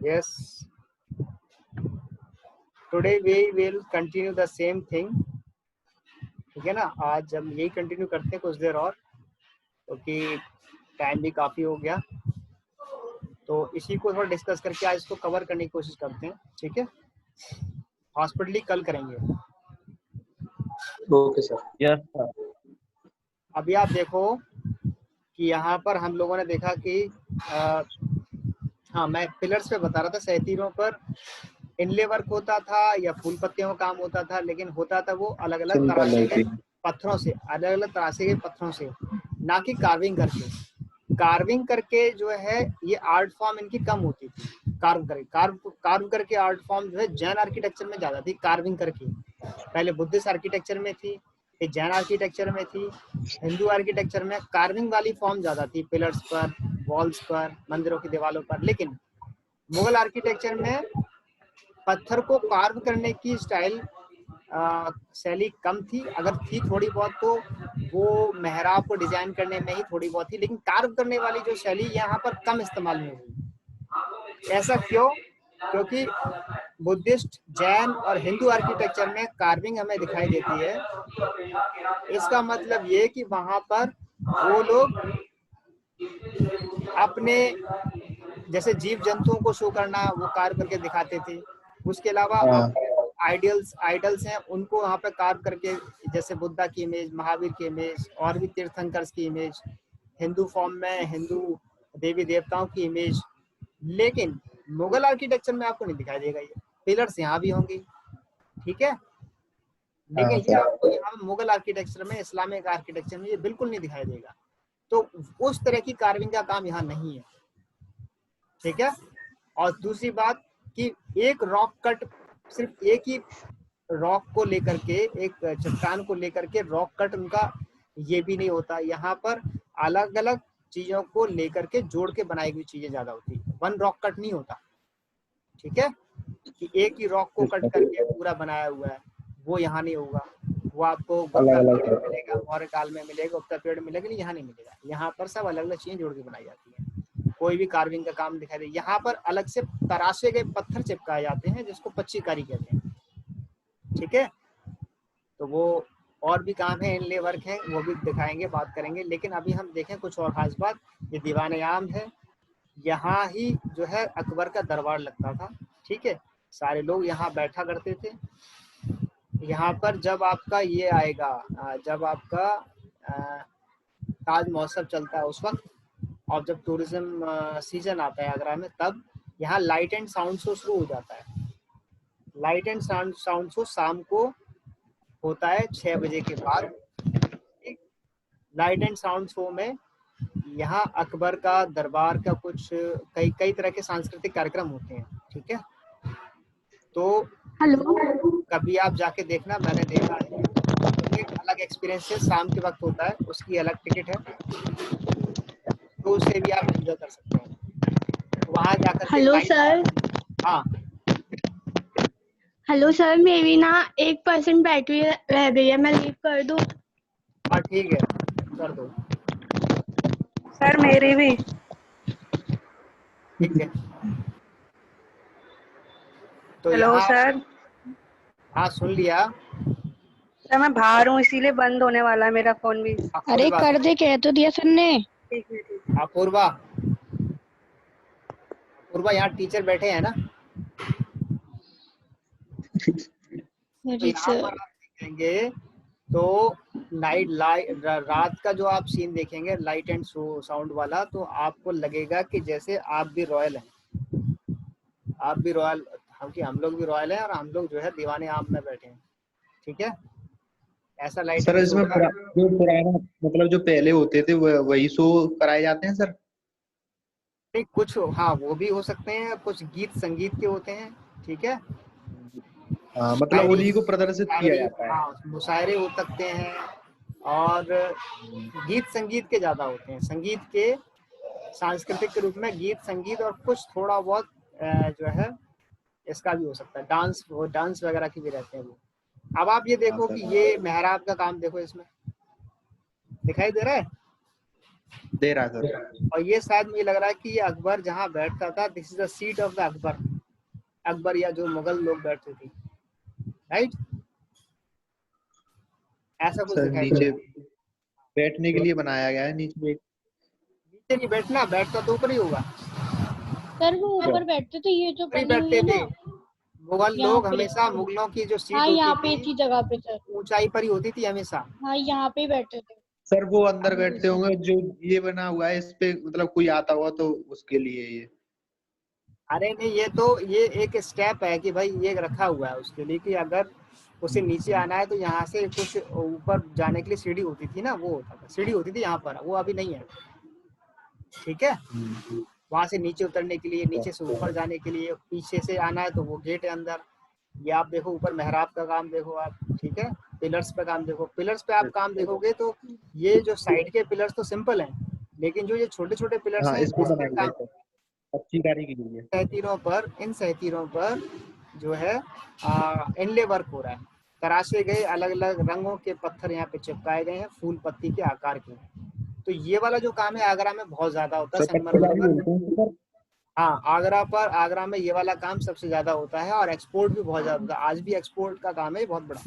Yes, today we will continue the same thing. ठीक है ना, आज हम यही कंटिन्यू करते हैं कुछ देर और, क्योंकि टाइम भी काफी हो गया, तो इसी को थोड़ा डिस्कस करके आज इसको कवर करने की कोशिश करते हैं। ठीक है, हॉस्पिटली कल करेंगे। Okay sir. Yes sir. अभी आप देखो कि यहाँ पर हम लोगों ने देखा कि हाँ, मैं पिलर्स पे बता रहा था, सैतीरों पर इनले वर्क होता था या फूल पत्तियों का काम होता था, लेकिन होता था वो अलग अलग तराशे के पत्थरों से, अलग अलग तराशे के पत्थरों से, ना कि कार्विंग करके। कार्विंग करके जो है ये आर्ट फॉर्म इनकी कम होती थी। कार्व करके आर्ट फॉर्म जो है जैन आर्किटेक्चर में ज्यादा थी। कार्विंग करके पहले बुद्धिस्ट आर्किटेक्चर में थी, फिर जैन आर्किटेक्चर में थी, हिंदू आर्किटेक्चर में कार्विंग वाली फॉर्म ज्यादा थी, पिलर्स पर, वॉल्स पर, मंदिरों की दीवारों पर। लेकिन मुगल आर्किटेक्चर में पत्थर को कार्व करने की स्टाइल शैली कम थी, अगर थी थोड़ी बहुत तो वो मेहराब को डिजाइन करने में ही थोड़ी बहुत थी, लेकिन कार्व करने वाली जो शैली यहाँ पर कम इस्तेमाल में हुई। ऐसा क्यों? क्योंकि बुद्धिस्ट, जैन और हिंदू आर्किटेक्चर में कार्विंग हमें दिखाई देती है। इसका मतलब ये कि वहां पर वो लोग अपने जैसे जीव जंतुओं को शो करना वो कार्व करके दिखाते थे। उसके अलावा आइडल्स हैं, उनको वहाँ पे कार्व करके, जैसे बुद्धा की इमेज, महावीर की इमेज, और भी तीर्थंकर्स की इमेज, हिंदू फॉर्म में हिंदू देवी देवताओं की इमेज। लेकिन मुगल आर्किटेक्चर में आपको नहीं दिखाई देगा ये। पिलर्स यहाँ भी होंगी, ठीक है, लेकिन ये आपको यहाँ मुगल आर्किटेक्चर में, इस्लामिक आर्किटेक्चर में ये बिल्कुल नहीं दिखाई देगा। तो उस तरह की कार्विंग का काम यहाँ नहीं है, ठीक है। और दूसरी बात कि एक रॉक कट, सिर्फ एक ही रॉक को लेकर के, एक चट्टान को लेकर के रॉक कट उनका ये भी नहीं होता। यहाँ पर अलग अलग चीजों को लेकर के जोड़ के बनाई हुई चीजें ज्यादा होती है, वन रॉक कट नहीं होता, ठीक है, कि एक ही रॉक को कट करके पूरा बनाया हुआ है, वो यहाँ नहीं होगा। वो आपको गुप्ता पीरियड में मिलेगा, मौर्य काल में मिलेगा, गुप्ता पीरियड में मिलेगा, यहाँ नहीं मिलेगा। यहाँ पर सब अलग अलग चीजें जोड़ के बनाई जाती है, कोई भी कार्विंग का काम दिखाई दे। यहाँ पर अलग से तराशे गए पत्थर चिपकाए जाते हैं, जिसको पच्चीकारी कहते हैं, ठीक है। तो वो और भी काम है, इनले वर्क है, वो भी दिखाएंगे, बात करेंगे। लेकिन अभी हम देखें कुछ और खास बात, ये दीवान आम है, यहाँ ही जो है अकबर का दरबार लगता था, ठीक है। सारे लोग यहाँ बैठा करते थे। यहाँ पर जब आपका ये आएगा, जब आपका ताज महोत्सव चलता है उस वक्त, और जब टूरिज्म सीजन आता है आगरा में, तब यहाँ लाइट एंड साउंड शो शुरू हो जाता है। लाइट एंड साउंड शो शाम को होता है 6 बजे के बाद। लाइट एंड साउंड शो में यहाँ अकबर का दरबार का कुछ कई तरह के सांस्कृतिक कार्यक्रम होते हैं, ठीक है। तो हेलो, कभी आप जाके देखना, मैंने देखा है, एक अलग एक्सपीरियंस है, शाम के वक्त होता है, उसकी अलग टिकट है, तो उससे भी आप एंजॉय कर सकते हैं वहां जाकर। Hello sir. हाँ हेलो सर, मेरी ना 1% बैटरी रह गई है, मैं लीव कर दूं? हाँ ठीक है, कर दो सर। मेरी भी ठीक है। तो हेलो सर। हाँ सुन लिया सर, मैं बाहर हूँ इसीलिए बंद होने वाला है मेरा फोन भी। अरे कर दे, कह तो दिया सर ने। ठीक है, ठीक है। अपूर्वा, अपूर्वा, यहाँ टीचर बैठे हैं ना, तो यहाँ पर आप देखेंगे तो रात का जो आप सीन देखेंगे लाइट एंड साउंड वाला, तो आपको लगेगा कि जैसे आप भी रॉयल हैं, आप भी रॉयल, हम लोग भी रॉयल हैं, और हम लोग जो है दीवाने आम में बैठे हैं, ठीक है। ऐसा लाइट सर इसमें जो पुराना मतलब जो पहले होते थे वही शो कराए जाते हैं सर? नहीं, कुछ हाँ वो भी हो सकते हैं, कुछ गीत संगीत के होते हैं, ठीक है। मतलब उन्हीं को प्रदर्शित किया जाता है। हाँ, मुशायरे हो सकते हैं, और गीत संगीत के ज्यादा होते हैं, संगीत के सांस्कृतिक के रूप में गीत संगीत, और कुछ थोड़ा बहुत जो है इसका भी हो सकता है, डांस वगैरह की भी रहते हैं वो। अब आप ये देखो कि ये मेहराब का काम देखो, इसमें दिखाई दे रहा है, दे रहा है सर। और ये शायद मुझे लग रहा है कि ये अकबर जहाँ बैठता था, this is the seat of the Akbar. Akbar या जो मुगल लोग बैठते थे, राइट, ऐसा कुछ सर दिखाई दे नीचे रहा है। बैठने के लिए बनाया गया है, नीचे एक नीचे नहीं बैठना, बैठता तो ऊपर ही होगा। सर वो ऊपर बैठते थे, ये जो ऊपर ही बनी हुई बैठते है थे। ना मुगल यहाँ लोग पे। हमेशा, मुगलों की जो सीट हाँ होती यहाँ पे थी इसी जगह पे सर। ऊंचाई पर ही होती थी हमेशा। हाँ यहाँ पे ही बैठते थे। सर वो अंदर बैठते होंगे जो ये बना हुआ है, इस पे मतलब कोई आता हुआ तो उसके लिए ये। अरे नहीं, ये तो ये एक स्टेप है कि भाई ये रखा हुआ है उसके लिए कि अगर उसे नीचे आना है तो यहाँ से कुछ ऊपर जाने के लिए सीढ़ी होती थी ना, वो होता था, सीढ़ी होती थी यहाँ पर, वो अभी नहीं है, ठीक है। वहां से नीचे उतरने के लिए, नीचे से ऊपर जाने के लिए, पीछे से आना है तो वो गेट है अंदर। ये आप देखो ऊपर मेहराब का काम देखो आप, ठीक है। पिलर्स पे काम देखो, पिलर्स पे आप काम देखोगे तो ये जो साइड के पिलर्स तो सिंपल हैं, लेकिन जो ये छोटे छोटे पिलर्स हाँ हैं इस पे इस पे बनाया गया काम, सर, अच्छी कारीगरी है। इन सहतीरों पर जो है इनले वर्क हो रहा है। तराशे गए अलग अलग रंगों के पत्थर यहाँ पे चिपकाए गए हैं, फूल पत्ती के आकार के। तो ये वाला जो काम है आगरा में बहुत ज्यादा होता है, सर संगमरमर पत्थरबाजी पर। बोलते हैं सर। हाँ, आगरा में ये वाला काम सबसे ज्यादा होता है और एक्सपोर्ट भी बहुत ज्यादा होता है। आज भी एक्सपोर्ट का काम है बहुत बड़ा,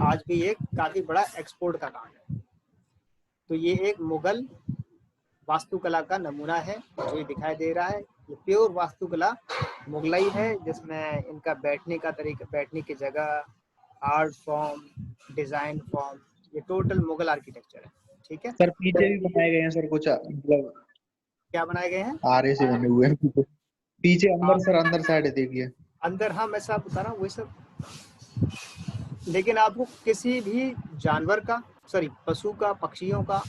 आज भी एक काफी बड़ा एक्सपोर्ट का काम है। तो ये एक मुगल वास्तुकला का नमूना है जो ये दिखाई दे रहा है। ये प्योर वास्तुकला मुगलाई है, जिसमें इनका बैठने का तरीका, बैठने की जगह, आर्ट फॉर्म, डिजाइन फॉर्म, ये टोटल मुगल आर्किटेक्चर है, ठीक है। सर पीछे भी बनाए गए हैं सर कुछ, मतलब क्या बनाए गए हैं? आरे से बने हुए हैं पीछे अंदर सर, अंदर साइड देखिए अंदर, हाँ मैं सब बता रहा हूँ वही सब। लेकिन आपको किसी भी जानवर का, सॉरी पशु का, पक्षियों का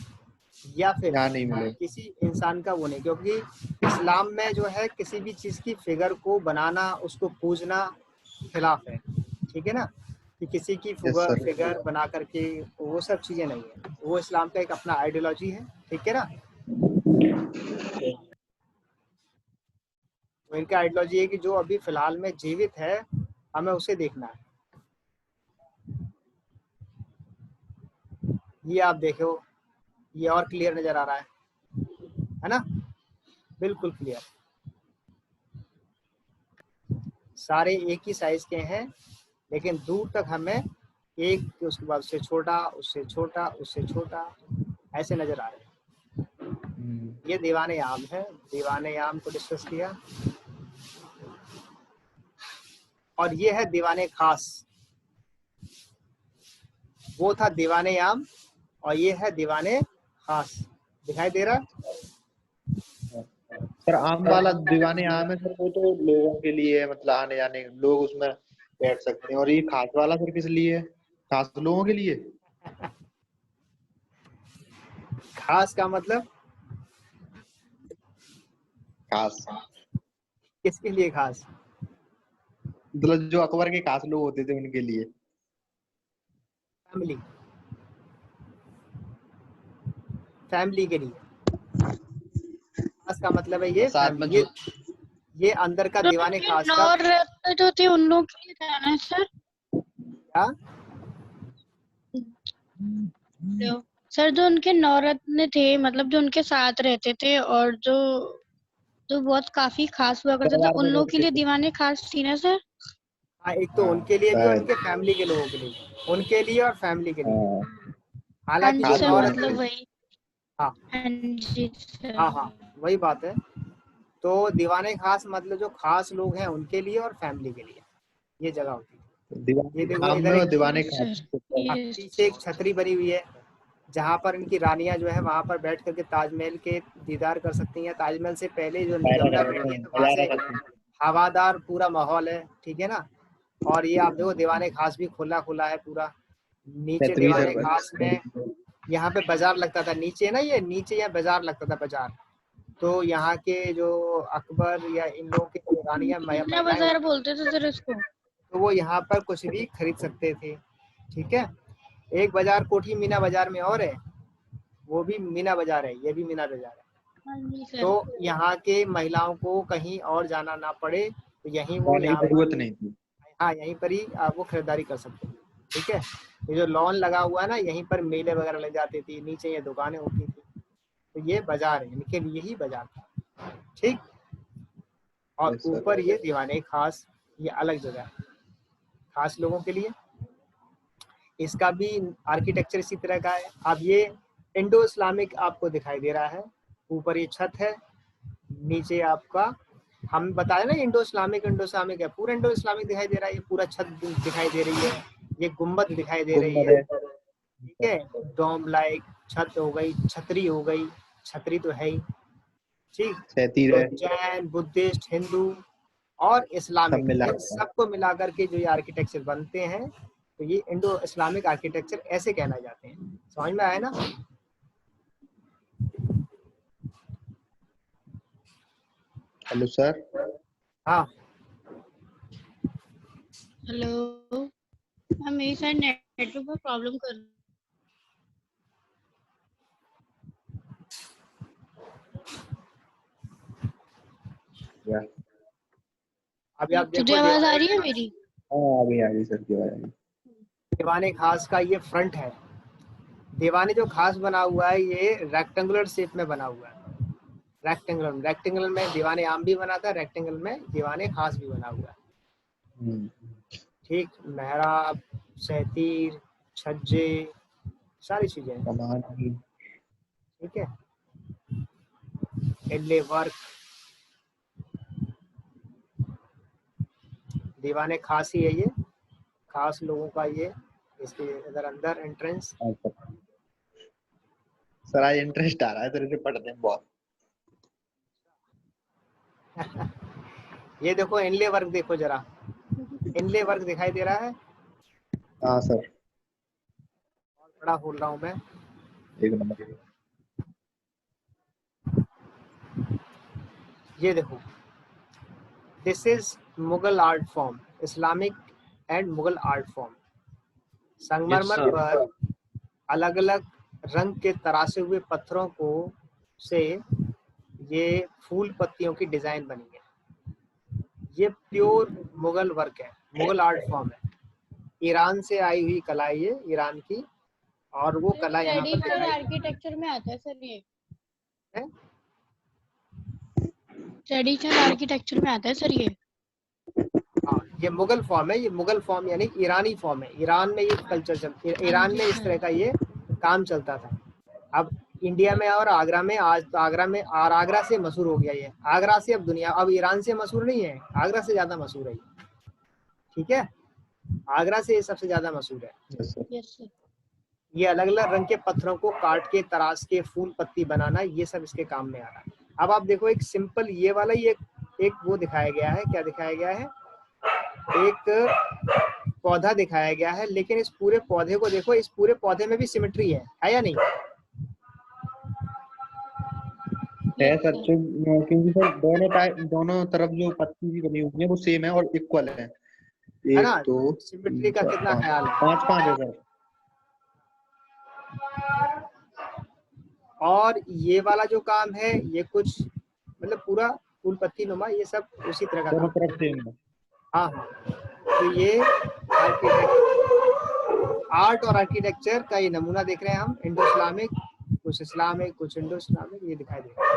या फिर यहाँ नहीं मिले। किसी इंसान का वो नहीं, क्योंकि इस्लाम में जो है किसी भी चीज की फिगर को बनाना, उसको पूजना खिलाफ है, ठीक है ना। कि किसी की फिगर बना करके, वो सब चीजें नहीं है, वो इस्लाम का एक अपना आइडियोलॉजी है, ठीक है ना। तो इनका आइडियोलॉजी है कि जो अभी फिलहाल में जीवित है हमें उसे देखना है। ये आप देखो, ये और क्लियर नजर आ रहा है ना, बिल्कुल क्लियर। सारे एक ही साइज के हैं, लेकिन दूर तक हमें एक, उसके बाद उससे छोटा, उससे छोटा, उससे छोटा, ऐसे नजर आ रहे हैं। ये दीवाने आम है, दीवाने आम को डिस्कस किया। और ये है दीवाने खास, वो था दीवाने आम और ये है दीवाने खास, दिखाई दे रहा। सर आम वाला दीवाने आम है सर, वो तो लोगों के लिए है, मतलब आने जाने लोग उसमें बैठ सकते हैं। और ये खास वाला सर किस लिए है? खास लोगों के लिए। खास का मतलब खास किसके लिए खास? मतलब जो अकबर के खास लोग होते थे उनके लिए। फैमिली, फैमिली के लिए खास का मतलब है ये साथ में ये अंदर का दीवाने खास का। और जो थे उन लोगों के लिए रहना है सर। क्या सर जो उनके नौरत्न थे, मतलब जो उनके साथ रहते थे और जो जो बहुत काफी खास हुआ करते थे, उन लोगों के लिए दीवाने खास थी ना सर। हाँ, एक तो उनके लिए भी और उनके फैमिली के लोगों के लिए, उनके लिए और फैमिली के लिए। हालांकि जो सर नौरत्न, मतलब वही। हाँ जी सर। हाँ वही बात है। तो दीवाने खास मतलब जो खास लोग हैं उनके लिए और फैमिली के लिए ये जगह होती है। ये देखो आम इधर में एक दीवाने खास। पीछे एक छतरी बनी हुई है, जहाँ पर इनकी रानियां जो है वहां पर बैठ करके ताजमहल के दीदार कर सकती हैं। ताजमहल से पहले जो यमुना बैठी है, तो वहां से हवादार पूरा माहौल है, ठीक है ना। और ये आप देखो दीवाने खास भी खुला खुला है पूरा। नीचे दीवाने खास में यहाँ पे बाजार लगता था, नीचे ना, ये नीचे यहाँ बाजार लगता था, बाजार। तो यहाँ के जो अकबर या इन लोगों के जो रानियां मीना बाजार बोलते थे सर इसको। तो वो यहाँ पर कुछ भी खरीद सकते थे, ठीक है। एक बाजार कोठी मीना बाजार में और है, वो भी मीना बाजार है, ये भी मीना बाजार है। तो यहाँ के महिलाओं को कहीं और जाना ना पड़े, तो यहीं वो यहाँ जरूरत नहीं थी। हाँ यहीं पर ही वो खरीदारी कर सकते हैं, ठीक है। ये जो लॉन लगा हुआ है ना, यहीं पर मेले वगैरह लग जाती थी, नीचे ये दुकानें होती थी, तो ये बाजार है, इनके लिए ही बाजार था, ठीक। और यस सर। ऊपर ये दीवाने खास, ये अलग जगह है, खास लोगों के लिए। इसका भी आर्किटेक्चर इसी तरह का है। अब ये इंडो इस्लामिक आपको दिखाई दे रहा है, ऊपर ये छत है, नीचे आपका हम बताए ना इंडो इस्लामिक है, पूरा इंडो इस्लामिक दिखाई दे रहा है, ये पूरा छत दिखाई दे रही है, ये गुम्बद दिखाई दे रही गुम्बद है, है। ठीक है, डोम लाइक छत हो गई, छतरी हो गई, छतरी तो है ही, ठीक। सैतीर तो है, जैन, बुद्धिस्ट, हिंदू और सब इस्लामिक, मिला इन सबको मिलाकर के जो ये आर्किटेक्चर बनते हैं, तो ये इंडो इस्लामिक आर्किटेक्चर ऐसे कहना जाते हैं। समझ में आया ना? Hello sir. हाँ, हेलो मैम, मेरी शायद नेटवर्क पर प्रॉब्लम कर या अभी आप तुझे देखो आवाज आ रही है मेरी? हाँ, आ गई सर की आवाज। दीवाने खास का ये फ्रंट है। दीवाने जो खास बना हुआ है ये रेक्टेंगुलर शेप में बना हुआ है, रेक्टेंगुलर में दीवाने आम भी बना था, रेक्टेंगल में दीवाने खास भी बना हुआ है, ठीक। मेहराब, सैतीर, छज्जे, सारी चीजें, कमान भी। ठीक है, इनले वर्क, दीवाने खास ही है ये, खास लोगों का ये। इसके इधर अंदर एंट्रेंस, हाँ सर आज इंटरेस्ट आ रहा है तेरे से पढ़ने में बहुत। ये देखो इनले वर्क, देखो जरा, इनले वर्क दिखाई दे रहा है, हाँ सर, और बड़ा बोल रहा हूँ मैं। एक नंबर। ये देखो, this is Mughal art form, Islamic and Mughal art form. संगमरमर पर अलग अलग रंग के तरासे हुए पत्थरों को से ये फूल पत्तियों की डिजाइन बनी है। ये प्योर मुगल वर्क है, मुगल आर्ट फॉर्म है, ईरान से आई हुई कला है ये, ईरान की, और वो कला यहाँ पर ट्रेडिशनल दिखाई आर्किटेक्चर में आता है सर ये, है। ट्रेडिशनल आर्किटेक्चर में आता है सर ये। हाँ, ये मुगल फॉर्म है, ये मुगल फॉर्म यानी ईरानी फॉर्म है, ईरान में ये कल्चर चलती है, हाँ ईरान जी में इस तरह का ये काम चलता था। अब इंडिया में और आगरा में, आज तो आगरा में, और आगरा से मशहूर हो गया ये, आगरा से अब दुनिया, अब ईरान से मशहूर नहीं है, आगरा से ज्यादा मशहूर है ये, ठीक है, आगरा से ये सबसे ज्यादा मशहूर है। Yes sir. Yes sir. ये अलग अलग रंग के पत्थरों को काट के तराश के फूल पत्ती बनाना, ये सब इसके काम में आ रहा है। अब आप देखो एक सिंपल ये वाला, ये एक वो दिखाया गया है, क्या दिखाया गया है, एक पौधा दिखाया गया है, लेकिन इस पूरे पौधे को देखो, इस पूरे पौधे में भी सिमेट्री है या नहीं? है सर, क्योंकि सर दोनों तरफ जो पत्ती भी बनी हुई है वो सेम है और इक्वल है। है एक ना? दो सिमेट्री तीन का चार कितना पाँच, ख्याल है? पाँच पाँच है सर। और ये वाला जो काम है, ये कुछ मतलब पूरा फूल पत्ती नुमा, ये सब उसी तरह का दोनों काम तरफ है। सेम है। हाँ हाँ, तो ये आर्ट और आर्किटेक्चर का ये नमूना देख रहे हैं हम, इंडो इस्लामिक, कुछ इस्लामिक कुछ इंडो इस्लामिक, ये दिखाई दे रहा है।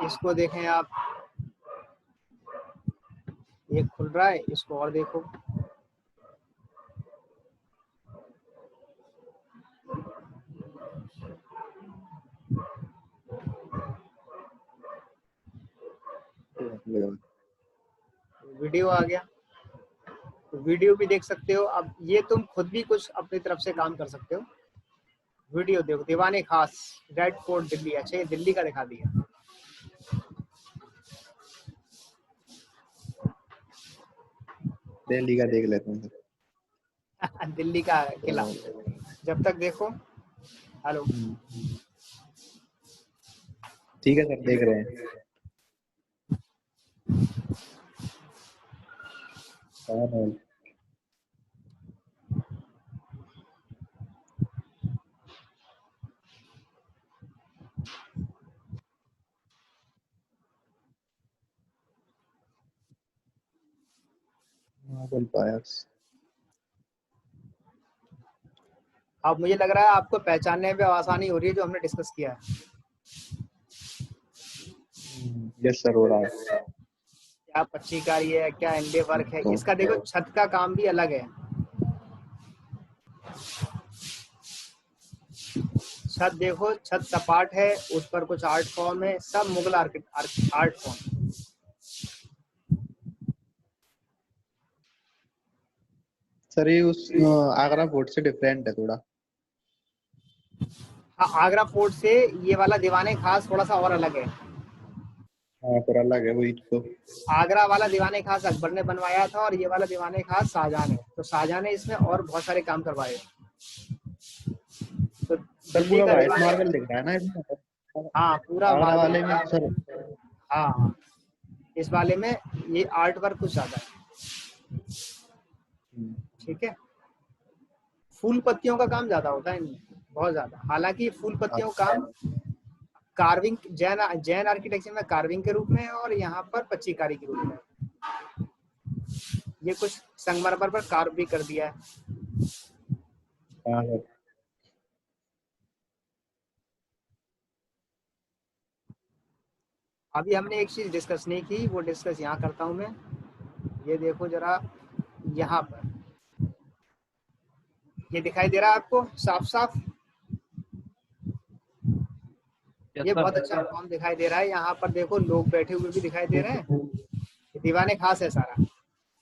इसको देखें आप, ये खुल रहा है, इसको और देखो, वीडियो आ गया, तो वीडियो भी देख सकते हो। अब ये तुम खुद भी कुछ अपनी तरफ से काम कर सकते हो। वीडियो देखो, दीवाने खास, रेड फोर्ट दिल्ली, अच्छा ये दिल्ली का दिखा दिया, दिल्ली का देख लेते हैं सर। दिल्ली का किला, जब तक देखो। हेलो, ठीक है सर, देख रहे हैं। हाँ, मार्बल पायर्स। अब मुझे लग रहा है आपको पहचानने में आसानी हो रही है जो हमने डिस्कस किया है। यस सर, हो रहा है। क्या पच्चीकारी है, क्या एंडे वर्क है। इसका देखो छत का काम भी अलग है। छत देखो, छत सपाट है, उस पर कुछ आर्ट फॉर्म है, सब मुगल आर्ट फॉर्म। सर ये उस आगरा फोर्ट से डिफरेंट है थोड़ा। हाँ, आगरा फोर्ट से ये वाला दीवाने खास थोड़ा सा और अलग है। हाँ फिर अलग है वही तो। आगरा वाला दीवाने खास अकबर ने बनवाया था और ये वाला दीवाने खास शाहजहां ने। तो शाहजहां ने इसमें और बहुत सारे काम करवाए। तो सर दिल्ली पूरा का व्हाइट दीवाने, मार्बल दिख रहा है ना इसमें। हाँ पूरा आगरा मार्बल। वाले में सर। हाँ हाँ, इस वाले में ये आर्ट वर्क कुछ ज्यादा है। ठीक है, फूल पत्तियों का काम ज्यादा होता है इनमें, बहुत ज्यादा। हालांकि फूल पत्तियों का काम कार्विंग, जैन आर्किटेक्चर में कार्विंग के रूप में है और यहाँ पर पच्चीकारी के रूप में। ये कुछ संगमरमर पर कार्व भी कर दिया है। हाँ सर। अभी हमने एक चीज डिस्कस नहीं की, वो डिस्कस यहाँ करता हूँ मैं। ये देखो जरा, यहाँ पर ये दिखाई दे रहा है आपको साफ साफ। ये बहुत अच्छा फॉर्म दिखाई दे रहा है। यहाँ पर देखो लोग बैठे हुए भी दिखाई दे रहे हैं। ये दीवाने खास है सारा।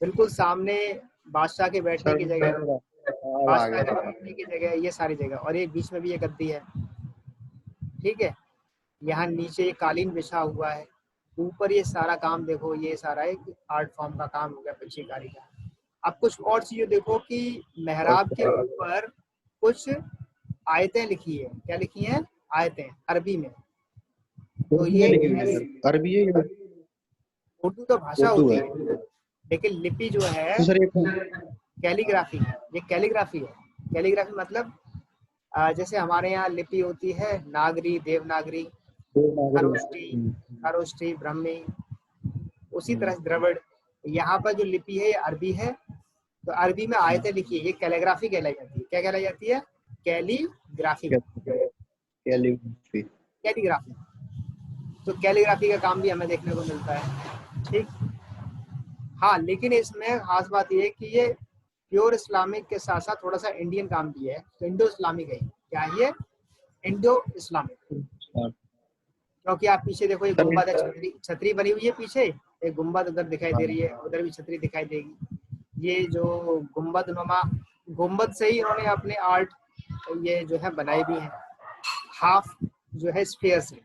बिल्कुल सामने बादशाह के बैठने सर की जगह, अब आ बादशाह गया के था। बैठने की जगह, ये सारी जगह। और ये बीच में भी ये गद्दी है। ठीक है, यहाँ नीचे ये कालीन बिछा हुआ है। ऊपर ये सारा काम देखो, ये सारा एक आर्ट फॉर्म का काम हो गया पच्चीकारी का। अब कुछ और चीजें देखो कि मेहराब के ऊपर कुछ आयतें लिखी है। क्या लिखी हैं? आयतें, अरबी में। तो उर्दू में ये लिखी हुई है सर। अरबी है या उर्दू तो भाषा उर्दू होती है? है, लेकिन लिपि जो है तो सर ये कैलीग्राफी है। ये कैलीग्राफी है। कैलीग्राफी मतलब जैसे हमारे यहाँ लिपि होती है नागरी, देवनागरी, खरोष्टी, खरोष्टी, ब्राह्मी, उसी तरह से द्रविड़। यहाँ पर जो लिपि है ये अरबी है। तो अरबी में आयतें लिखी है, ये कैलीग्राफी कहलाई जाती है। क्या कहलाई जाती है? कैलीग्राफी। कैलीग्राफी। कैलीग्राफी। तो कैलीग्राफी का काम भी हमें देखने को मिलता है। ठीक। हाँ, लेकिन इसमें खास बात ये है कि ये प्योर इस्लामिक के साथ साथ थोड़ा सा इंडियन काम भी है। तो इंडो इस्लामिक है। क्या है ये? Indo Islamic. क्योंकि आप पीछे देखो, ये गुम्बद है, छतरी छतरी बनी हुई है पीछे। एक गुम्बद उधर दिखाई दे रही है, उधर भी छतरी दिखाई देगी। ये जो गुम्बद नुमा, गुम्बद से ही इन्होंने अपने आर्ट ये जो है बनाई भी है, हाफ जो है स्फीयर से।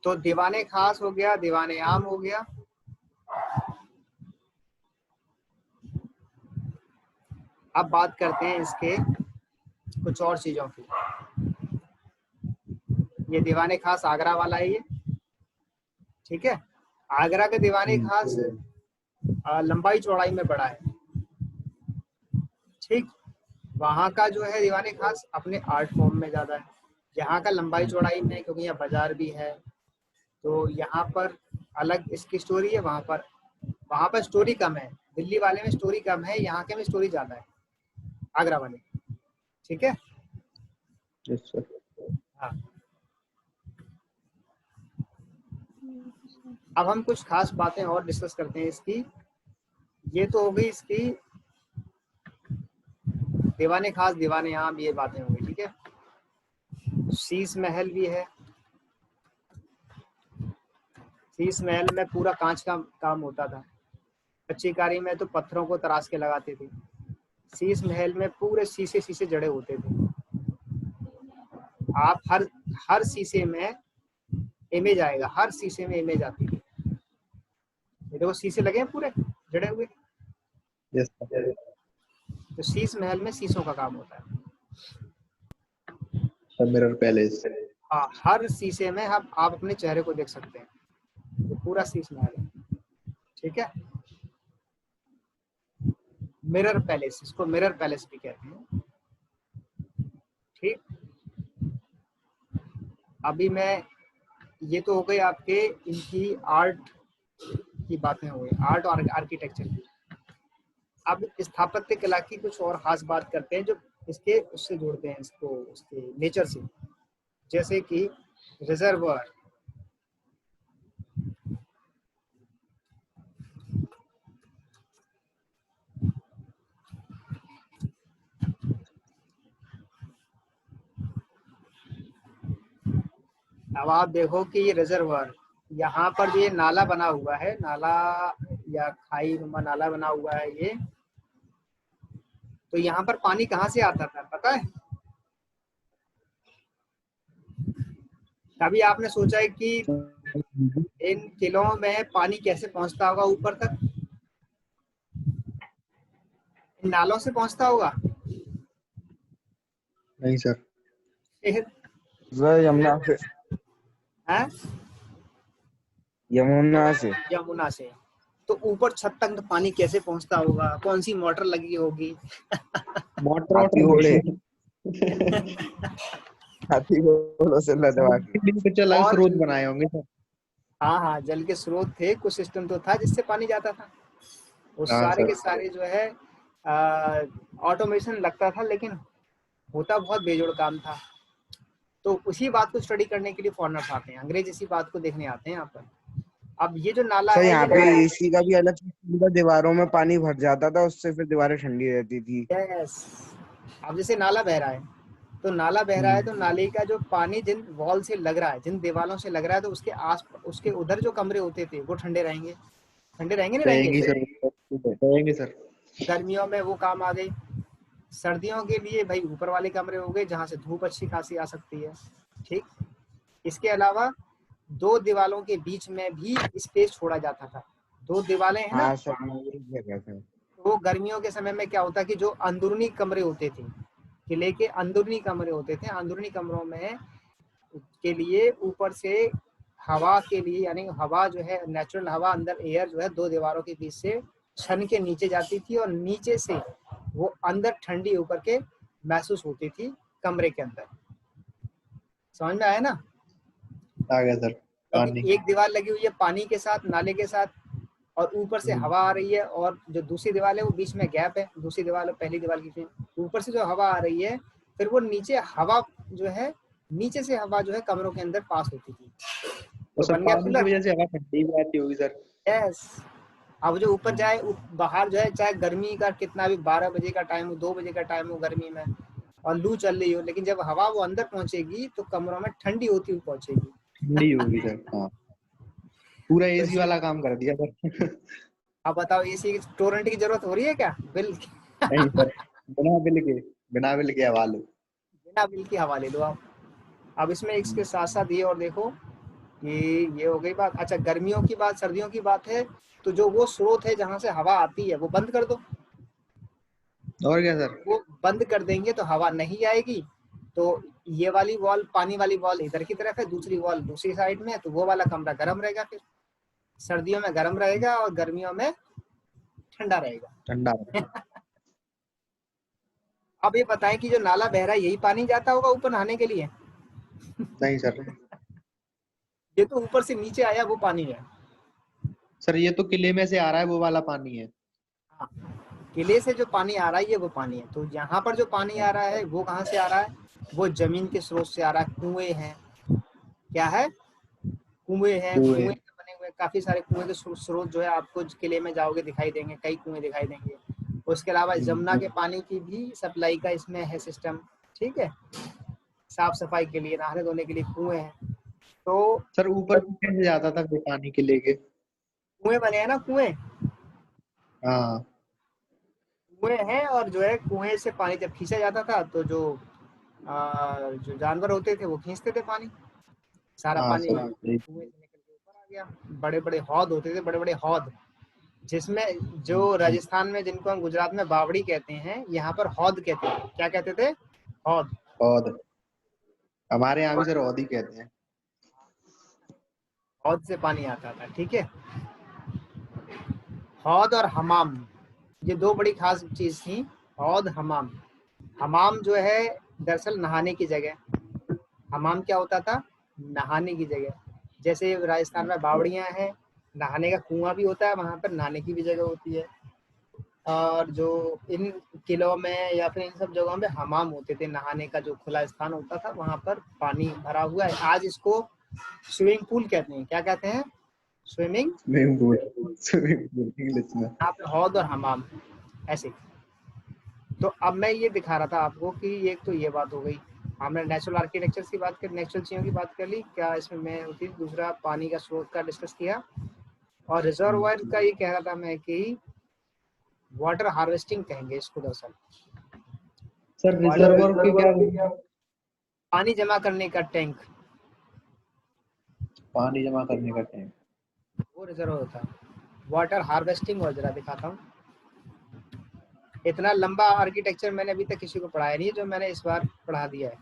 तो दीवाने खास हो गया, दीवाने आम हो गया। अब बात करते हैं इसके कुछ और चीजों की। ये दीवाने खास आगरा वाला है ये। ठीक है, आगरा के दीवाने खास लंबाई चौड़ाई में बड़ा है। ठीक, वहाँ का जो है दीवाने खास अपने आर्ट फॉर्म में ज्यादा है। यहाँ का लंबाई चौड़ाई में, क्योंकि यहाँ बाजार भी है, तो यहाँ पर अलग इसकी स्टोरी है। वहाँ पर स्टोरी कम है। दिल्ली वाले में स्टोरी कम है, यहाँ के में स्टोरी ज्यादा है, आगरा वाले। ठीक है। Yes sir. हाँ, अब हम कुछ खास बातें और डिस्कस करते हैं इसकी। ये तो हो गई इसकी दीवाने खास, दीवाने आम, ये बातें हो गई। ठीक है। शीश महल भी है। शीश महल में पूरा कांच का काम होता था। कच्चीकारी में तो पत्थरों को तराश के लगाते थे। शीश महल में पूरे शीशे शीशे जड़े होते थे। आप हर शीशे में इमेज आएगा, हर शीशे में इमेज आती है। ये देखो शीशे लगे हैं पूरे जड़े हुए। Yes sir. तो शीश महल में शीशों का काम होता है। Mirror palace. हाँ, हर शीशे में आप अपने चेहरे को देख सकते हैं। तो पूरा शीश महल है। ठीक है। मिरर पैलेस, इसको मिरर पैलेस भी कहते हैं। ठीक, अभी मैं, ये तो हो गई आपके इनकी आर्ट की बातें हो गई, आर्ट और आर्किटेक्चर की। अब स्थापत्य कला की कुछ और खास बात करते हैं जो इसके उससे जोड़ते हैं इसको उसके नेचर से, जैसे कि रिजर्वायर। अब आप देखो कि ये रिजर्वायर, यहाँ पर जो ये नाला बना हुआ है, नाला या खाई नुमा नाला बना हुआ है ये, तो यहाँ पर पानी कहाँ से आता था पता है? कभी आपने सोचा है कि इन किलों में पानी कैसे पहुंचता होगा ऊपर तक? इन नालों से पहुंचता होगा? नहीं सर। यमुना से। हैं? यमुना से। यमुना से। तो ऊपर छत तक पानी कैसे पहुंचता होगा? कौन सी मोटर लगी होगी? मोटर हाथी घोड़े। हाथी घोड़ों से लदवा के। कुछ अलग स्रोत बनाए होंगे सर। हाँ हाँ, जल के स्रोत थे, कुछ सिस्टम तो था जिससे पानी जाता था। वो हाँ सारे सर। के सारे जो है ऑटोमेशन लगता था, लेकिन होता बहुत बेजोड़ काम था। तो उसी बात को स्टडी करने के लिए फॉरेनर्स आते हैं, अंग्रेज इसी बात को देखने आते हैं यहाँ पर। अब ये जो नाला सर है, यहाँ ये पे एसी का भी अलग सिस्टम था, दीवारों में पानी भर जाता था, उससे फिर दीवारें ठंडी रहती थी। यस। अब जैसे नाला बह रहा है, तो नाला बह रहा है तो नाले का जो पानी जिन वॉल से लग रहा है, जिन दीवारों से लग रहा है, तो उसके आस उसके उधर जो कमरे होते थे वो ठंडे रहेंगे। ठंडे रहेंगे नहीं रहेंगे रहेंगे? सर, रहेंगे सर। गर्मियों में वो काम आ गई। सर्दियों के लिए भाई ऊपर वाले कमरे हो गए जहाँ से धूप अच्छी खासी आ सकती है। ठीक, इसके अलावा दो दीवारों के बीच में भी स्पेस छोड़ा जाता था। दो दीवारें हैं ना, हाँ सर, मैं वही कह रहा था। वो गर्मियों के समय में क्या होता कि जो अंदरूनी कमरे होते थे, किले के अंदरूनी कमरे होते थे, अंदरूनी कमरों में के लिए ऊपर से हवा के लिए, यानी हवा जो है नेचुरल हवा, अंदर एयर जो है दो दीवारों के बीच से छन के नीचे जाती थी और नीचे से वो अंदर ठंडी होकर के महसूस होती थी कमरे के अंदर। समझ में आया ना? आ गया सर। क्योंकि एक दीवार लगी हुई है पानी के साथ, नाले के साथ, और ऊपर से हवा आ रही है, और जो दूसरी दीवार है वो बीच में गैप है, दूसरी दीवार और पहली दीवार के बीच में ऊपर से जो हवा आ रही है, फिर वो नीचे हवा जो है, नीचे से हवा जो है कमरों के अंदर पास होती थी, तो बन गया पानी की कूलर। वजह से हवा ठंडी भी आती होगी सर। यस। अब जो ऊपर जाए, बाहर जो है, चाहे गर्मी का कितना भी 12 बजे का टाइम हो, 2 बजे का टाइम हो गर्मी में, और लू चल रही हो, लेकिन जब हवा वो अंदर पहुंचेगी तो कमरों में ठंडी होती हुई पहुंचेगी। ठंडी होगी सर। हाँ, पूरा एसी वाला काम कर दिया सर। अब बताओ, एसी की टोरेंट की जरूरत हो रही है क्या? बिल नहीं सर, बिना बिल के हवा लो। बिना बिल की हवा ले लो आप। अब इसमें इसके साथ साथ ये और देखो कि ये हो गई बात। अच्छा, गर्मियों की बात, सर्दियों की बात है, तो जो वो स्रोत है जहां से हवा आती है वो बंद कर दो। और क्या सर? वो बंद कर देंगे तो हवा नहीं आएगी, तो ये वाली वॉल, पानी वाली वॉल इधर की तरफ है, दूसरी वॉल दूसरी साइड में है, तो वो वाला कमरा गर्म रहेगा। फिर सर्दियों में गर्म रहेगा और गर्मियों में ठंडा रहेगा। ठंडा। अब ये बताएं कि जो नाला बह रहा है यही पानी जाता होगा ऊपर नहाने के लिए? नहीं सर। ये तो ऊपर से नीचे आया वो पानी है सर, ये तो किले में से आ रहा है, वो वाला पानी है। हाँ, किले से जो पानी आ रहा है ये वो पानी है। तो यहाँ पर जो पानी आ रहा है वो कहाँ से आ रहा है? वो जमीन के स्रोत से आ रहा है। कुएं हैं, क्या है? कुएं हैं। कुएं से बने हुए काफी सारे कुएं के स्रोत जो है आपको किले में जाओगे दिखाई देंगे, कई कुएं दिखाई देंगे। उसके अलावा जमुना के पानी की भी सप्लाई का इसमें है सिस्टम। ठीक है, साफ सफाई के लिए, नहाने धोने के लिए कुएं हैं। तो सर, ऊपर कैसे जाता था फिर पानी के लेके? कुएं बने हैं ना, कुएं। हाँ, कुएं हैं, और जो है कुएं से पानी जब खींचा जाता था तो जो जानवर होते थे वो खींचते थे पानी, सारा हाँ पानी सर। कुएं से निकल के ऊपर आ गया। बड़े बड़े हौद होते थे, बड़े बड़े हौद, जिसमें जो राजस्थान में, जिनको हम गुजरात में बावड़ी कहते हैं, यहाँ पर हौद कहते हैं। क्या कहते थे? हौद। हौद। हमारे यहाँ भी सर हौद ही कहते हैं। हौद से पानी आता था। ठीक है, हौद और हमाम ये दो बड़ी खास चीज थी। हौद, हमाम। हमाम जो है दरअसल नहाने की जगह, हमाम क्या होता था, नहाने की जगह। जैसे राजस्थान में बावड़ियां हैं, नहाने का कुआं भी होता है, वहां पर नहाने की भी जगह होती है। और जो इन किलों में या फिर इन सब जगहों में हमाम होते थे, नहाने का जो खुला स्थान होता था, वहां पर पानी भरा हुआ है। आज इसको स्विमिंग पूल कहते हैं। क्या कहते हैं? Swimming swimming pool, swimming pool English में। यहाँ पे हौद और हमाम ऐसे। तो अब मैं ये दिखा रहा था आपको कि एक तो ये बात हो गई, हमने नेचुरल आर्किटेक्चर की बात कर, नेचुरल चीजों की बात कर ली, क्या इसमें मैं होती। दूसरा पानी का स्रोत का डिस्कस किया, और रिजर्वायर का ये कह रहा था मैं कि वाटर हार्वेस्टिंग कहेंगे इसको दरअसल। सर रिजर्वर के क्या? पानी जमा करने का टैंक, पानी जमा करने का टैंक। वो रिजर्वर होता है। वाटर हार्वेस्टिंग और जरा दिखाता हूँ। इतना लंबा आर्किटेक्चर मैंने अभी तक किसी को पढ़ाया नहीं है, जो मैंने इस बार पढ़ा दिया है।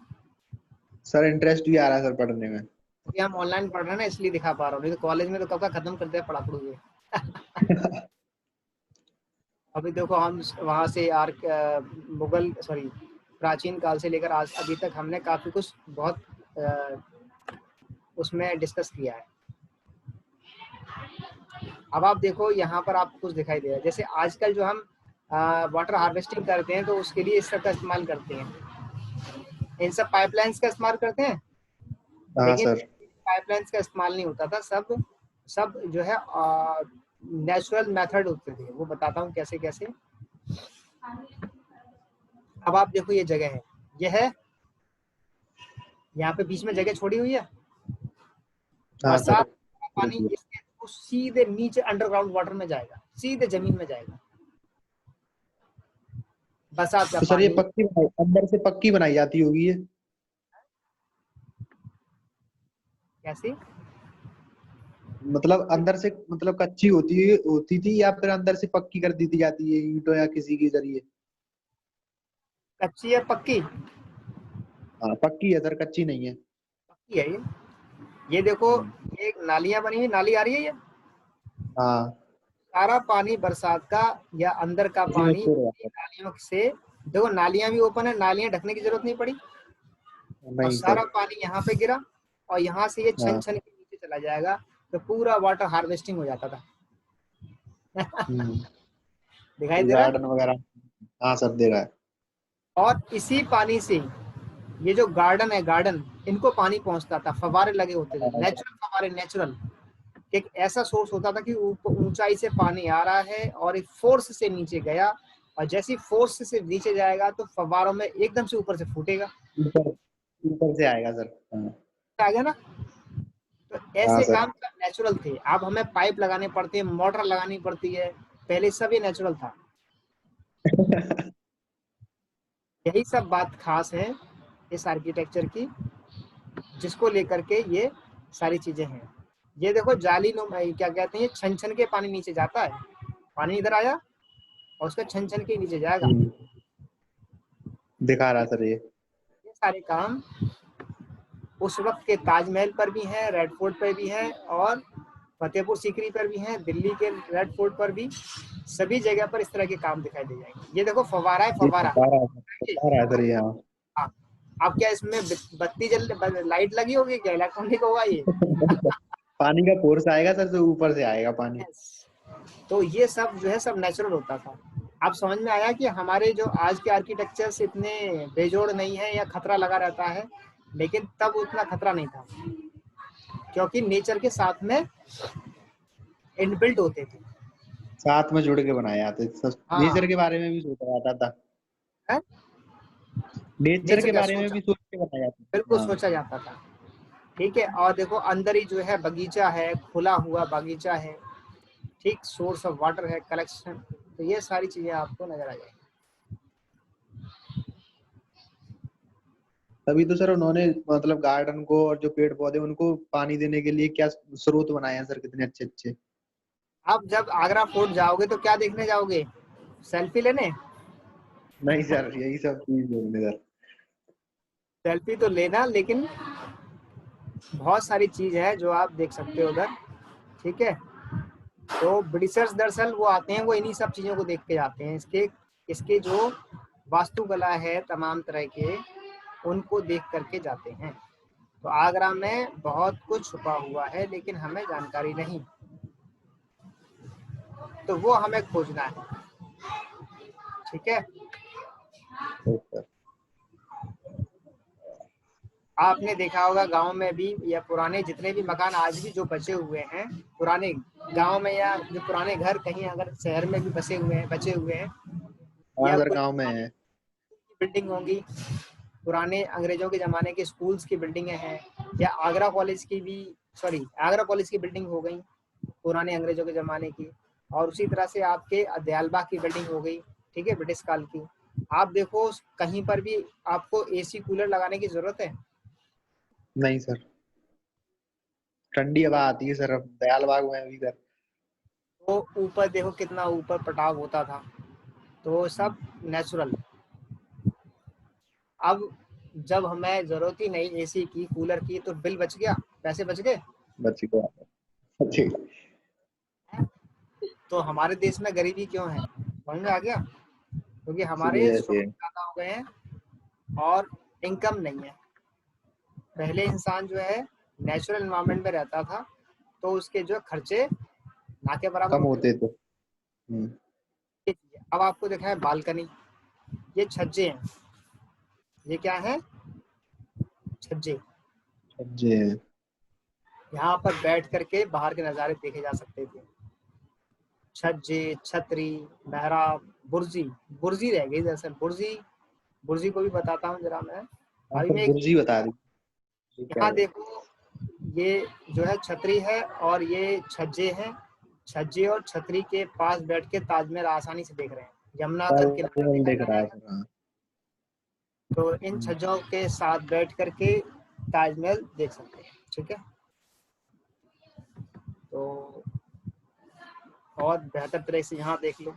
सर इंटरेस्ट भी आ रहा है सर पढ़ने में। क्योंकि हम ऑनलाइन पढ़ रहे हैं ना, इसलिए दिखा पा रहा हूँ, नहीं तो कॉलेज में तो कब का खत्म कर दिया पढ़ा पढ़ूंगे। अभी देखो हम वहां से मुगल सॉरी प्राचीन काल से लेकर आज अभी तक हमने काफी कुछ बहुत उसमें डिस्कस किया है। अब आप देखो यहाँ पर आपको कुछ दिखाई दे रहा है। जैसे आजकल जो हम वाटर हार्वेस्टिंग करते हैं, तो उसके लिए इस सब का इस्तेमाल करते हैं। इन सब पाइपलाइंस का इस्तेमाल करते हैं, हाँ लेकिन सर। पाइपलाइंस का इस्तेमाल नहीं होता था। सब जो है नेचुरल मेथड होते थे। वो बताता हूँ कैसे कैसे। अब आप देखो ये जगह है, यह है यहाँ पे बीच में जगह छोड़ी हुई है। हाँ सर। बरसात का पानी इसके तो सीधे नीचे अंडरग्राउंड वाटर में जाएगा, सीधे जमीन में जाएगा। बरसात का तो सर ये पानी पक्की अंदर से पक्की बनाई जाती होगी ये? कैसे? मतलब अंदर से मतलब कच्ची होती थी या फिर अंदर से पक्की कर दी जाती है ईंटों या किसी के जरिए? कच्ची या पक्की? हाँ पक्की है सर, कच्ची नहीं है। पक्की है ये देखो, ये नालियां बनी हुई, नाली आ रही है ये। हाँ। सारा पानी बरसात का या अंदर का इसी में पानी स्टोर हो जाता नालियों से, देखो नालियां भी ओपन है, नालियां ढकने की जरूरत नहीं पड़ी। है। और नहीं सारा सर। पानी यहाँ पे गिरा, और यहाँ से ये छन हाँ। छन के नीचे चला जाएगा, तो पूरा वाटर हार्वेस्टिंग हो जाता था। दिखाई दे रहा है? गार्डन वगैरह। हाँ सर दे रहा है। और इसी पानी से ये जो गार्डन है, गार्डन इनको पानी पहुंचता था। फव्वारे लगे होते थे, नेचुरल फव्वारे, नेचुरल। एक ऐसा सोर्स होता था कि ऊंचाई से पानी आ रहा है और एक फोर्स से नीचे गया, और जैसी फोर्स से नीचे जाएगा तो फव्वारों में एकदम से ऊपर से फूटेगा। ऊपर ऊपर से आएगा सर। हाँ। आ गया ना? तो हाँ ऐसे सर। काम सब नेचुरल थे। अब हमें पाइप लगाने पड़ते हैं, मोटर लगानी पड़ती है। पहले सब ये नेचुरल था। यही सब बात खास है इस आर्किटेक्चर की, जिसको लेकर के ये सारी चीजें हैं। ये देखो जाली क्या कहते हैं, छन छन के पानी नीचे जाता है। पानी इधर आया और उसका छन छन के नीचे जाएगा। दिखा रहा सर ये सारे काम उस वक्त के ताजमहल पर भी हैं, रेड फोर्ट पर भी हैं, और फतेहपुर सीकरी पर भी हैं, दिल्ली के रेड फोर्ट पर भी। सभी जगह पर इस तरह के काम दिखाई दे जाएंगे। ये देखो फवारा है, फवारा। दिखा रहा है सर ये। हाँ। हाँ, अब क्या इसमें बत्ती लाइट लगी होगी क्या, इलेक्ट्रॉनिक होगा ये? पानी का फोर्स आएगा सर, तो ऊपर से आएगा पानी। तो ये सब जो है सब नेचुरल होता था। अब समझ में आया कि हमारे जो आज के आर्किटेक्चर्स इतने बेजोड़ नहीं है या खतरा लगा रहता है, लेकिन तब उतना खतरा नहीं था, क्योंकि नेचर के साथ में इनबिल्ट होते थे। साथ में जुड़ के बनाए जाते थे। हाँ। नेचर के बारे में भी सोचा जाता था। है? नेचर के बारे में भी सोच के बनाया जाता था। बिल्कुल हाँ। सोचा जाता था। ठीक है। और देखो अंदर ही जो है बगीचा है, खुला हुआ बगीचा है, ठीक, सोर्स ऑफ वाटर है, कलेक्शन। तो ये सारी चीजें आपको नजर आ जाएगी। तभी तो सर उन्होंने मतलब गार्डन को और जो पेड़ पौधे उनको पानी देने के लिए क्या स्रोत बनाए हैं सर, कितने अच्छे अच्छे। आप जब आगरा फोर्ट जाओगे तो क्या देखने जाओगे? सेल्फी लेने? नहीं सर, यही सब चीज देखने सर। सेल्फी तो लेना, लेकिन बहुत सारी चीज है जो आप देख सकते हो उधर। ठीक है। तो ब्रिटिशर्स दरअसल वो आते हैं, वो इन्हीं सब चीजों को देख के जाते हैं, इसके जो वास्तुकला है तमाम तरह के, उनको देख करके जाते हैं। तो आगरा में बहुत कुछ छुपा हुआ है लेकिन हमें जानकारी नहीं, तो वो हमें खोजना है। ठीक है, आपने देखा होगा गांव में भी, या पुराने जितने भी मकान आज भी जो बचे हुए हैं पुराने गांव में, या जो पुराने घर कहीं अगर शहर में भी बचे हुए हैं, हाँ या सर कोई गाँव में है। बिल्डिंग होंगी, पुराने अंग्रेजों के जमाने के स्कूल्स की बिल्डिंगें हैं, या आगरा कॉलेज की बिल्डिंग हो गई पुराने अंग्रेजों के जमाने की, और उसी तरह से आपके दयालबाग की बिल्डिंग हो गई, ठीक है, ब्रिटिश काल की। आप देखो कहीं पर भी आपको एसी कूलर लगाने की जरूरत है? नहीं सर, ठंडी हवा आती है सर, अब दयाल बाग में भी सर। तो ऊपर देखो कितना ऊपर पटाव होता था, तो सब नेचुरल। अब जब हमें जरूरत ही नहीं एसी की, कूलर की, तो बिल बच गया, पैसे बच गए। बच्ची को अच्छी। तो हमारे देश में गरीबी क्यों है, समझ में आ गया? क्योंकि हमारे वजह से स्रोत ज्यादा हो गए हैं और इनकम नहीं है। पहले इंसान जो है नेचुरल एनवायरनमेंट में रहता था, तो उसके जो खर्चे ना के बराबर कम होते थे। थे। अब आपको देखा है बालकनी, ये छज्जे हैं, ये क्या है, छज्जे। जी। यहाँ पर बैठ करके बाहर के नज़ारे देखे जा सकते थे। छज्जे, छतरी, मेहराब, बुर्जी रह गई दरअसल। बुर्जी को भी बताता हूँ जरा मैं। अभी मैं बुर्जी बता दी। यहाँ देखो, ये जो है छतरी है और ये छज्जे हैं। छज्जे और छतरी के पास बैठ के ताजमहल आसानी से देख रहे हैं, यमुना का किनारा देख देखा रहा है। है। तो इन छज्जों के साथ बैठ करके ताजमहल देख सकते हैं। ठीक है, तो और बेहतर तरह से यहाँ देख लो।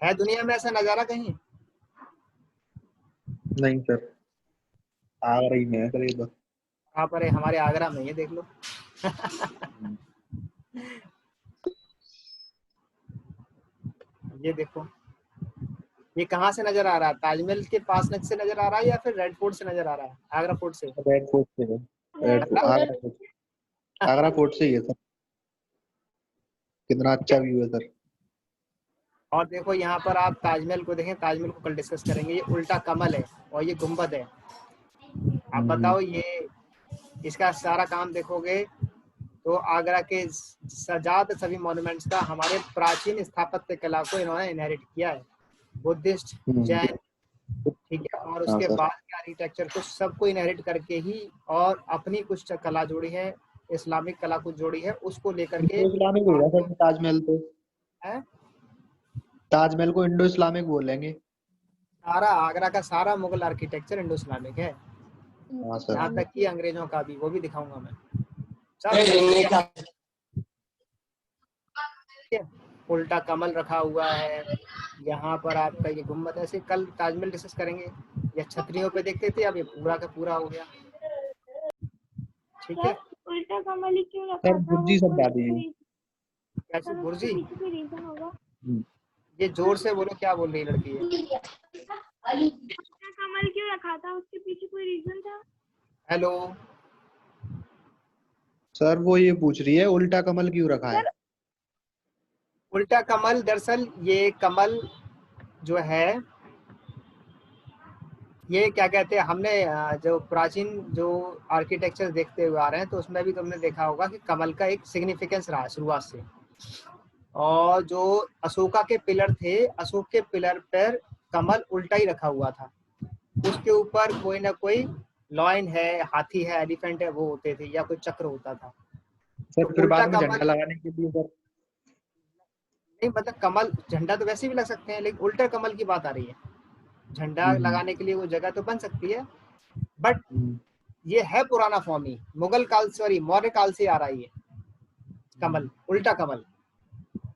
है दुनिया में ऐसा नज़ारा कहीं? नहीं सर, आगरा ही में है सर ये तो। कहाँ पर है? हमारे आगरा में, ये देख लो। ये देखो, ये कहाँ से नजर आ रहा है? ताजमहल के पास से नजर आ रहा है या फिर रेड फोर्ट से नजर आ रहा है? आगरा फोर्ट से? रेड फोर्ट से है। आगरा फोर्ट से ही है सर। कितना अच्छा व्यू है सर। और देखो यहाँ पर आप ताजमहल को देखें, ताजमहल को कल डिस्कस करेंगे। ये उल्टा कमल है और ये गुंबद है। आप बताओ, ये इसका सारा काम देखोगे तो आगरा के सजाद सभी मॉन्यूमेंट्स का हमारे प्राचीन स्थापत्य कला को इन्होंने इनहेरिट किया है। बुद्धिस्ट, जैन, ठीक है, और उसके बाद के आर्किटेक्चर को सबको इनहेरिट करके ही और अपनी कुछ कला जोड़ी है, इस्लामिक कला को जोड़ी है, उसको लेकर के इस्लामिक होगा सर ताजमहल तो। है। ताजमहल को इंडो इस्लामिक बोलेंगे। सारा आगरा का सारा मुगल आर्किटेक्चर इंडो इस्लामिक है, हाँ सर। यहाँ तक कि अंग्रेजों का भी, वो भी दिखाऊंगा मैं। सब उल्टा कमल रखा हुआ है यहाँ पर आपका। ये गुम्बद, ऐसे कल ताजमहल डिस्कस करेंगे। या छतरियों पे देखते थे, अब ये पूरा का पूरा हो गया। ठीक है, उल्टा कमल ही क्यों रखा था? बुर्जी सब डाली है। कैसे बुर्जी? कोई रीजन होगा? ये जोर से बोलो, क्या बोल रही लड़की है? उल्टा कमल क्यों रखा था? उसके पीछे कोई रीजन था? हेलो सर, वो ये पूछ रही है उल्टा कमल क्यों रखा है। उल्टा कमल, दरअसल ये कमल जो है, ये क्या कहते हैं, हमने जो प्राचीन जो आर्किटेक्चर देखते हुए आ रहे हैं, तो उसमें भी तुमने देखा होगा कि कमल का एक सिग्निफिकेंस रहा है शुरुआत से। और जो अशोका के पिलर थे, अशोक के पिलर पर कमल उल्टा ही रखा हुआ था। उसके ऊपर कोई ना कोई लॉयन है, हाथी है, एलिफेंट है, वो होते थे, या कोई चक्र होता था। सर फिर बाद में झंडा लगाने के लिए सर नहीं, मतलब कमल झंडा तो वैसे भी लग सकते हैं, लेकिन उल्टा कमल की बात आ रही है। झंडा लगाने के लिए वो जगह तो बन सकती है, बट ये है पुराना फॉर्म ही, मुगल काल, सॉरी मौर्य काल से आ रहा है ये कमल, उल्टा कमल।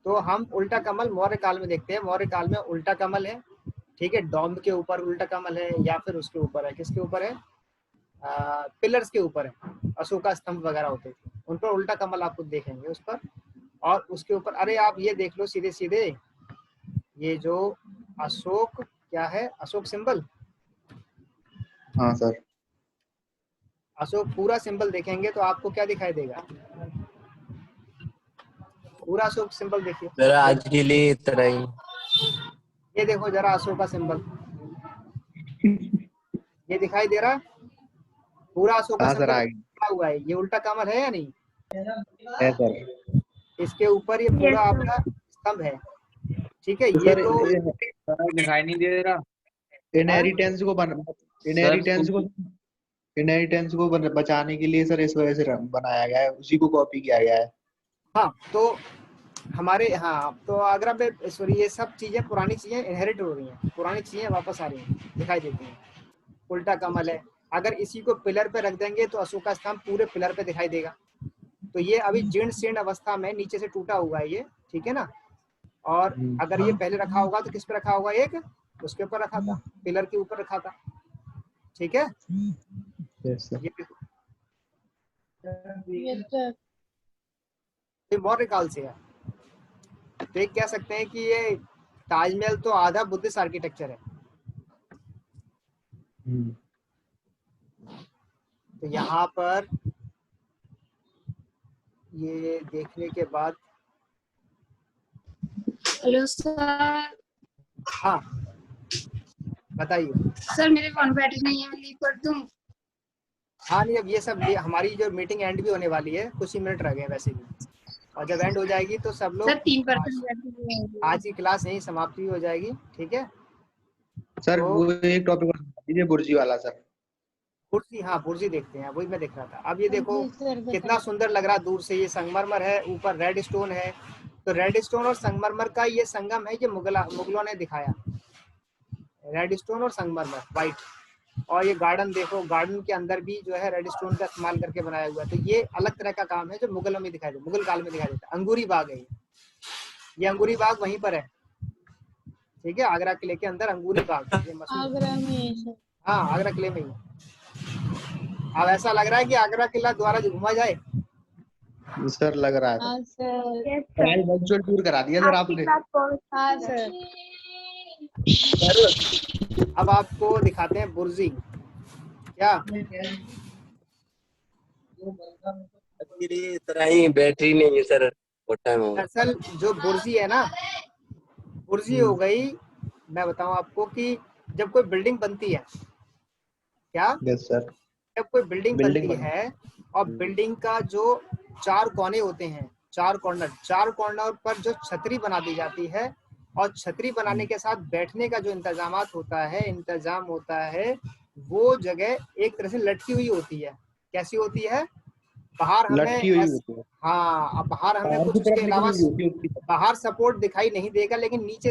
तो हम उल्टा कमल मौर्य काल में देखते हैं। मौर्य काल में उल्टा कमल है, ठीक है, डोम के ऊपर उल्टा कमल है, या फिर उसके ऊपर है, किसके ऊपर है, पिलर्स के ऊपर है, अशोका स्तंभ वगैरह होते थे। उन पर उल्टा कमल आपको देखेंगे उस पर। और उसके ऊपर अरे आप ये देख लो सीधे सीधे, ये जो अशोक क्या है, अशोक सिंबल, हाँ सर। अशोक पूरा सिंबल देखेंगे तो आपको क्या दिखाई देगा, पूरा अशोक सिंबल देखिए। सर आज के लिए इतना ही। ये देखो जरा अशोक का सिंबल, ये दिखाई दे रहा है, पूरा अशोक का हाँ सर, सिंबल आ गया बना हुआ है। ये उल्टा कमल है या नहीं, है सर। इसके ऊपर ये पूरा Yes, आपका स्तंभ है, ठीक है। तो ये सर तो दिखाई नहीं दे रहा। इनहेरिटेंस को बचाने के लिए सर इस वजह से बनाया गया है, उसी को कॉपी किया गया है। हाँ तो हमारे, हाँ तो आगरा पे सॉरी ये सब चीजें पुरानी चीजें इनहेरिट हो रही हैं, पुरानी चीजें वापस आ रही हैं, दिखाई देती हैं। उल्टा कमल है, अगर इसी को पिलर पे रख देंगे तो अशोक का स्तंभ पूरे पिलर पे दिखाई देगा। तो ये अभी जीर्ण शीर्ण अवस्था में नीचे से टूटा हुआ है ये, ठीक है ना। और अगर ये पहले रखा होगा तो किस पे रखा होगा, एक उसके ऊपर रखा था, पिलर के ऊपर रखा था, ठीक है। Yes sir. ये मौर्य काल से है। तो एक कह सकते हैं कि ये ताजमहल तो आधा बुद्धिस्ट आर्किटेक्चर है। तो यहाँ पर ये देखने के बाद, हेलो सर। हाँ बताइए। सर मेरे फोन बैटरी नहीं है, मैं लीव कर दूं? हाँ नहीं, अब ये सब हमारी जो मीटिंग एंड भी होने वाली है, कुछ ही मिनट रह गए वैसे भी, और जब एंड हो जाएगी तो सब लोग सर 3% बैटरी है। आज की क्लास यहीं समाप्ति हो जाएगी, ठीक है। सर तो वो एक टॉपिक और बता दीजिए, बुर्जी वाला सर। बुर्जी, हाँ बुर्जी देखते हैं, वही मैं देख रहा था। अब ये देखो कितना सुंदर लग रहा है दूर से, ये संगमरमर है, ऊपर रेड स्टोन है। तो रेड स्टोन और संगमरमर का ये संगम है, ये मुगलों ने दिखाया, रेड स्टोन और संगमरमर व्हाइट। और ये गार्डन देखो, गार्डन के अंदर भी जो है रेड स्टोन का इस्तेमाल करके बनाया हुआ है। तो ये अलग तरह का काम है जो मुगलों में दिखाई देता, मुगल काल में दिखाई देता है। अंगूरी बाग है ये अंगूरी बाग वहीं पर है, ठीक है, आगरा किले के अंदर अंगूरी बाग, ये आगरा में। हाँ आगरा किले में ही। अब ऐसा लग रहा है कि आगरा किला दोबारा घूमा जाए। सर लग रहा है हाँ sir. yes, sir. Virtual tour करा दिया सर आपकी आपने। क्लास बहुत हाँ सर। अब आपको दिखाते हैं बुर्जी, क्या इतना ही, बैटरी नहीं है सर, बहुत टाइम होगा। दरअसल जो बुर्जी है ना, बुर्जी हो गई, मैं बताऊं आपको कि जब कोई बिल्डिंग बनती है, क्या यस सर। जब कोई बिल्डिंग बिल्डिंग बनती है और बिल्डिंग का जो 4 कोने होते हैं, 4 कॉर्नर पर जो छतरी बना दी जाती है, और छतरी बनाने के साथ बैठने का जो इंतजाम होता है, वो जगह एक तरह से लटकी हुई होती है। कैसी होती है, बाहर लटकी हुई हमें होती है, हाँ, अब बाहर हमें बाहर कुछ की उसके तरफ निकली अलावा हुई होती है उसकी। बाहर सपोर्ट दिखाई नहीं देगा, लेकिन नीचे